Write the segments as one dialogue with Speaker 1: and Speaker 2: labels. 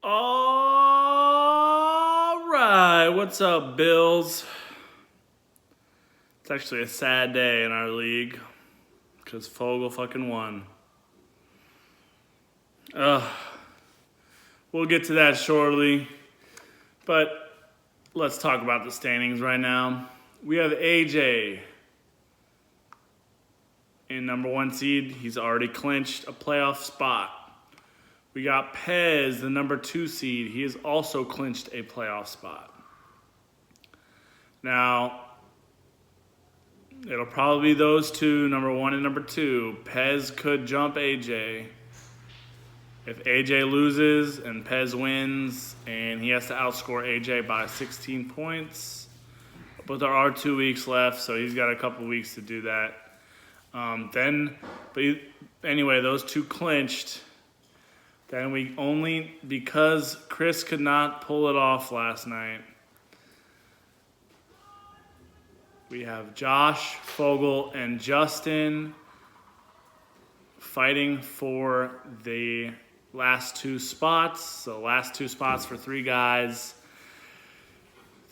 Speaker 1: All right, what's up, Bills? It's actually a sad day in our league because Fogel fucking won. We'll get to that shortly, but let's talk about the standings right now. We have AJ in number 1 seed. He's already clinched a playoff spot. We got Pez, the number 2 seed. He has also clinched a playoff spot. Now, it'll probably be those two, number 1 and number 2. Pez could jump AJ. If AJ loses and Pez wins, and he has to outscore AJ by 16 points. But there are 2 weeks left, so he's got a couple weeks to do that. Anyway, those two clinched. Then because Chris could not pull it off last night, we have Josh, Fogel, and Justin fighting for the last 2 spots. So last 2 spots for 3 guys.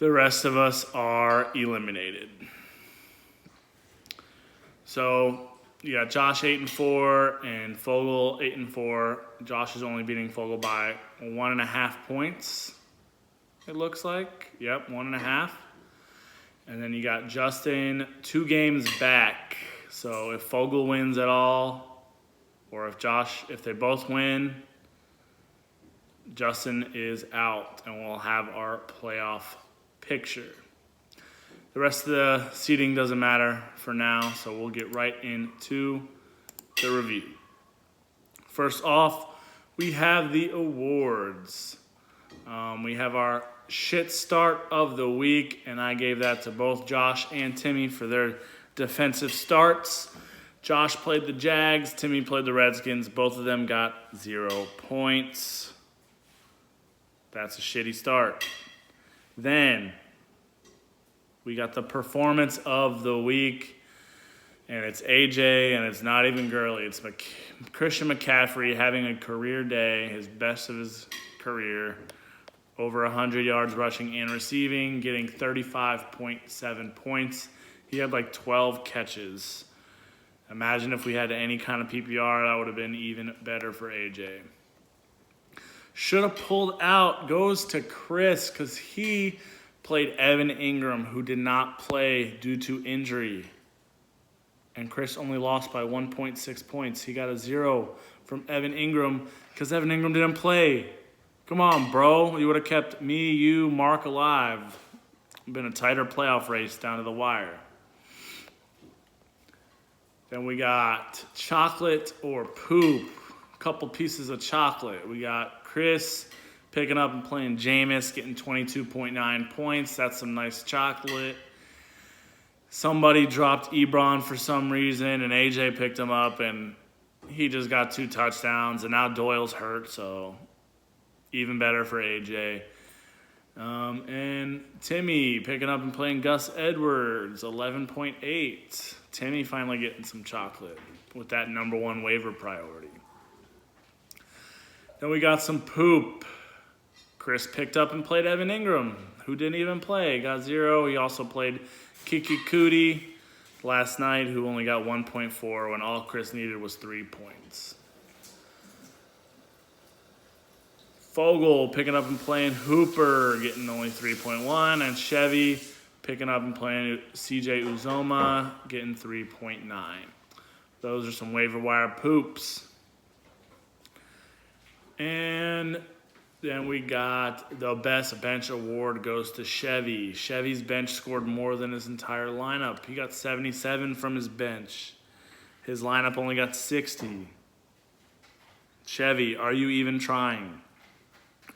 Speaker 1: The rest of us are eliminated. So you got Josh 8-4 and Fogel 8-4. Josh is only beating Fogel by 1.5 points, it looks like. Yep, 1.5. And then you got Justin 2 games back. So if Fogel wins at all, or if they both win, Justin is out and we'll have our playoff picture. The rest of the seeding doesn't matter for now, so we'll get right into the review. First off, we have the awards. We have our shit start of the week, and I gave that to both Josh and Timmy for their defensive starts. Josh played the Jags, Timmy played the Redskins. Both of them got 0 points. That's a shitty start. Then we got the performance of the week, and it's AJ, and it's not even Gurley. It's Christian McCaffrey having a career day, his best of his career, over 100 yards rushing and receiving, getting 35.7 points. He had like 12 catches. Imagine if we had any kind of PPR, that would have been even better for AJ. Should have pulled out goes to Chris because he played Evan Ingram, who did not play due to injury. And Chris only lost by 1.6 points. He got a 0 from Evan Ingram because Evan Ingram didn't play. Come on, bro. You would have kept me, you, Mark alive. Been a tighter playoff race down to the wire. Then we got chocolate or poop. A couple pieces of chocolate. We got Chris picking up and playing Jameis, getting 22.9 points. That's some nice chocolate. Somebody dropped Ebron for some reason, and AJ picked him up, and he just got 2 touchdowns, and now Doyle's hurt, so even better for AJ. And Timmy picking up and playing Gus Edwards, 11.8. Timmy finally getting some chocolate with that number 1 waiver priority. Then we got some poop. Chris picked up and played Evan Ingram, who didn't even play, got 0. He also played Kiki Cootie last night, who only got 1.4 when all Chris needed was 3 points. Fogel picking up and playing Hooper, getting only 3.1, and Chevy picking up and playing CJ Uzoma, getting 3.9. Those are some waiver wire poops. And then we got the best bench award goes to Chevy. Chevy's bench scored more than his entire lineup. He got 77 from his bench. His lineup only got 60. Chevy, are you even trying?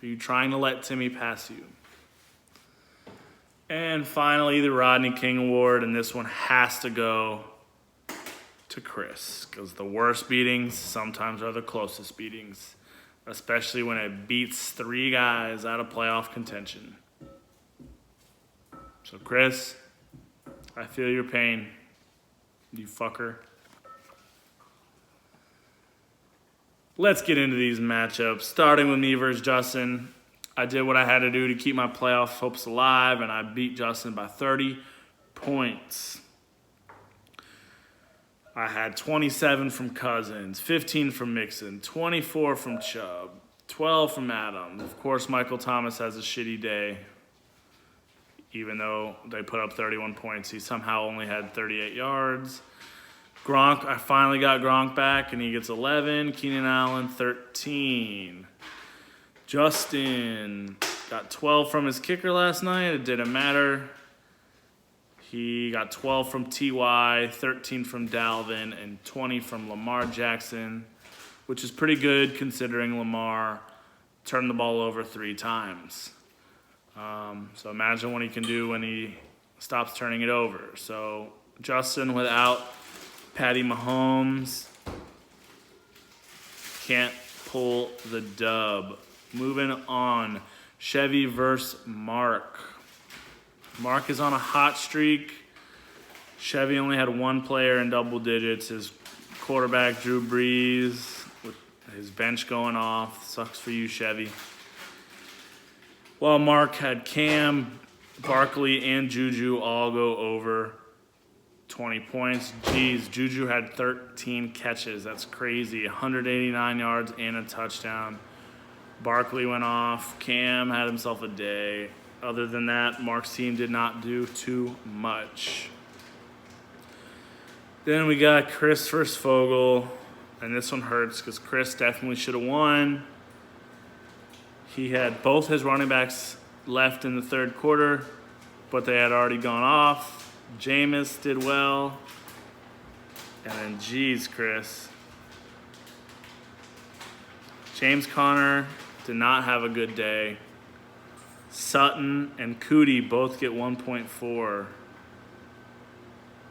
Speaker 1: Are you trying to let Timmy pass you? And finally, the Rodney King Award, and this one has to go to Chris, because the worst beatings sometimes are the closest beatings, especially when it beats 3 guys out of playoff contention. So, Chris, I feel your pain, you fucker. Let's get into these matchups. Starting with me versus Justin. I did what I had to do to keep my playoff hopes alive, and I beat Justin by 30 points. I had 27 from Cousins, 15 from Mixon, 24 from Chubb, 12 from Adams. Of course, Michael Thomas has a shitty day. Even though they put up 31 points, he somehow only had 38 yards. Gronk, I finally got Gronk back, and he gets 11. Keenan Allen, 13. Justin got 12 from his kicker last night. It didn't matter. He got 12 from T.Y., 13 from Dalvin, and 20 from Lamar Jackson, which is pretty good considering Lamar turned the ball over 3 times. So imagine what he can do when he stops turning it over. So Justin without Patty Mahomes can't pull the dub. Moving on, Chevy versus Mark. Mark is on a hot streak. Chevy only had 1 player in double digits. His quarterback, Drew Brees, with his bench going off. Sucks for you, Chevy. While Mark had Cam, Barkley, and Juju all go over 20 points. Jeez, Juju had 13 catches. That's crazy. 189 yards and a touchdown. Barkley went off. Cam had himself a day. Other than that, Mark's team did not do too much. Then we got Chris versus Fogel. And this one hurts because Chris definitely should have won. He had both his running backs left in the third quarter, but they had already gone off. Jameis did well. And then, geez, Chris. James Conner did not have a good day. Sutton and Cootie both get 1.4.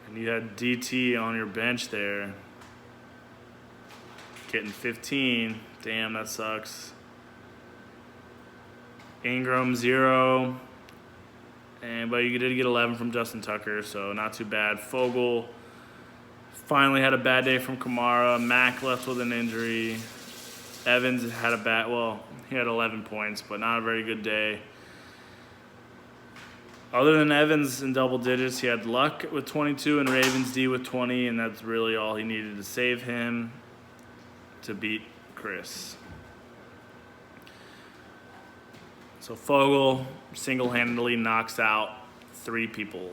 Speaker 1: And you had DT on your bench there. Getting 15. Damn, that sucks. Ingram, 0. But you did get 11 from Justin Tucker, so not too bad. Fogel finally had a bad day from Kamara. Mack left with an injury. Evans had he had 11 points, but not a very good day. Other than Evans in double digits, he had Luck with 22 and Ravens D with 20, and that's really all he needed to save him to beat Chris. So Fogel single-handedly knocks out 3 people.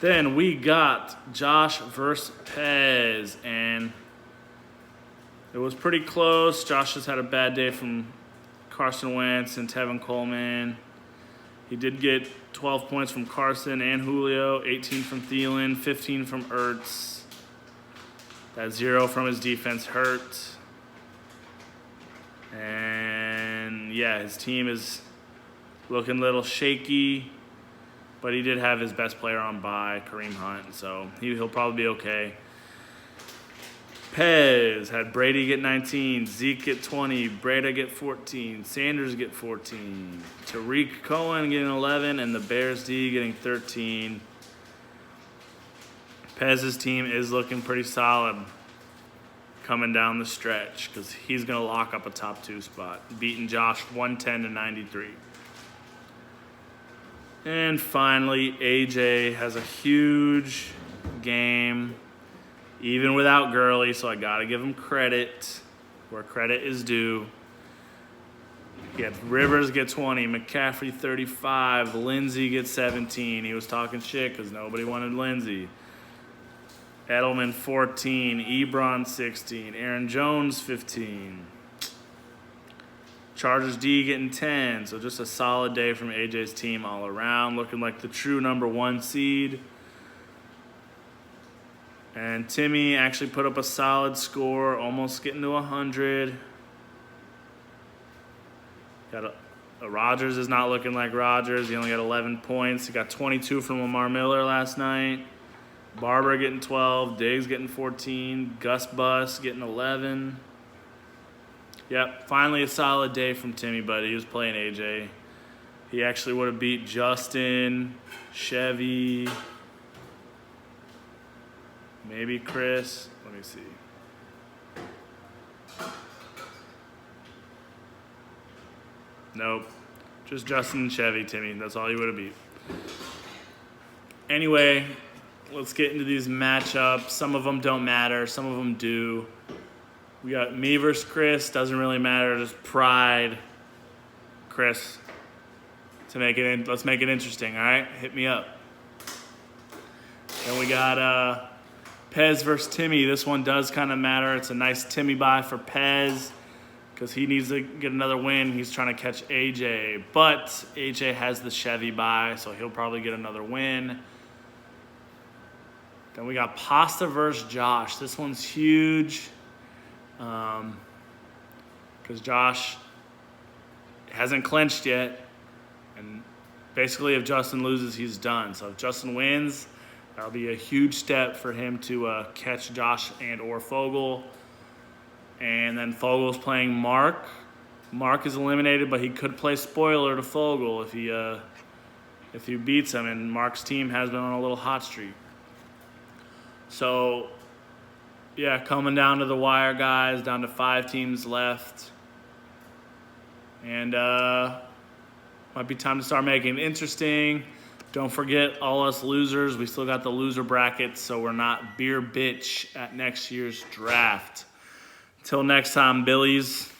Speaker 1: Then we got Josh versus Pez, and it was pretty close. Josh has had a bad day from Carson Wentz and Tevin Coleman. He did get 12 points from Carson and Julio, 18 from Thielen, 15 from Ertz. That 0 from his defense hurt. And yeah, his team is looking a little shaky, but he did have his best player on bye, Kareem Hunt, so he'll probably be okay. Pez had Brady get 19, Zeke get 20, Breda get 14, Sanders get 14, Tariq Cohen getting 11, and the Bears D getting 13. Pez's team is looking pretty solid coming down the stretch because he's going to lock up a top 2 spot, beating Josh 110-93. And finally, AJ has a huge game, even without Gurley, so I got to give him credit where credit is due. He had Rivers get 20, McCaffrey 35, Lindsey gets 17. He was talking shit because nobody wanted Lindsey. Edelman 14, Ebron 16, Aaron Jones 15. Chargers D getting 10, so just a solid day from AJ's team all around, looking like the true number 1 seed. And Timmy actually put up a solid score, almost getting to 100. Got a Rodgers is not looking like Rodgers. He only got 11 points. He got 22 from Lamar Miller last night. Barber getting 12, Diggs getting 14, Gus Bus getting 11. Yep, finally a solid day from Timmy, but he was playing AJ. He actually would have beat Justin, Chevy, maybe Chris. Let me see. Nope. Just Justin and Chevy, Timmy. That's all you would have beat. Anyway, let's get into these matchups. Some of them don't matter. Some of them do. We got me versus Chris. Doesn't really matter. Just pride. Chris. Let's make it interesting, all right? Hit me up. Then we got Pez versus Timmy. This one does kind of matter. It's a nice Timmy buy for Pez because he needs to get another win. He's trying to catch AJ, but AJ has the Chevy buy, so he'll probably get another win. Then we got Pasta versus Josh. This one's huge because Josh hasn't clinched yet. And basically, if Justin loses, he's done. So if Justin wins, that'll be a huge step for him to catch Josh and or Fogel. And then Fogel's playing Mark. Mark is eliminated, but he could play spoiler to Fogel if he beats him. And Mark's team has been on a little hot streak. So, yeah, coming down to the wire, guys. Down to 5 teams left. And might be time to start making it interesting. Don't forget, all us losers, we still got the loser brackets, so we're not beer bitch at next year's draft. Until next time, Billies.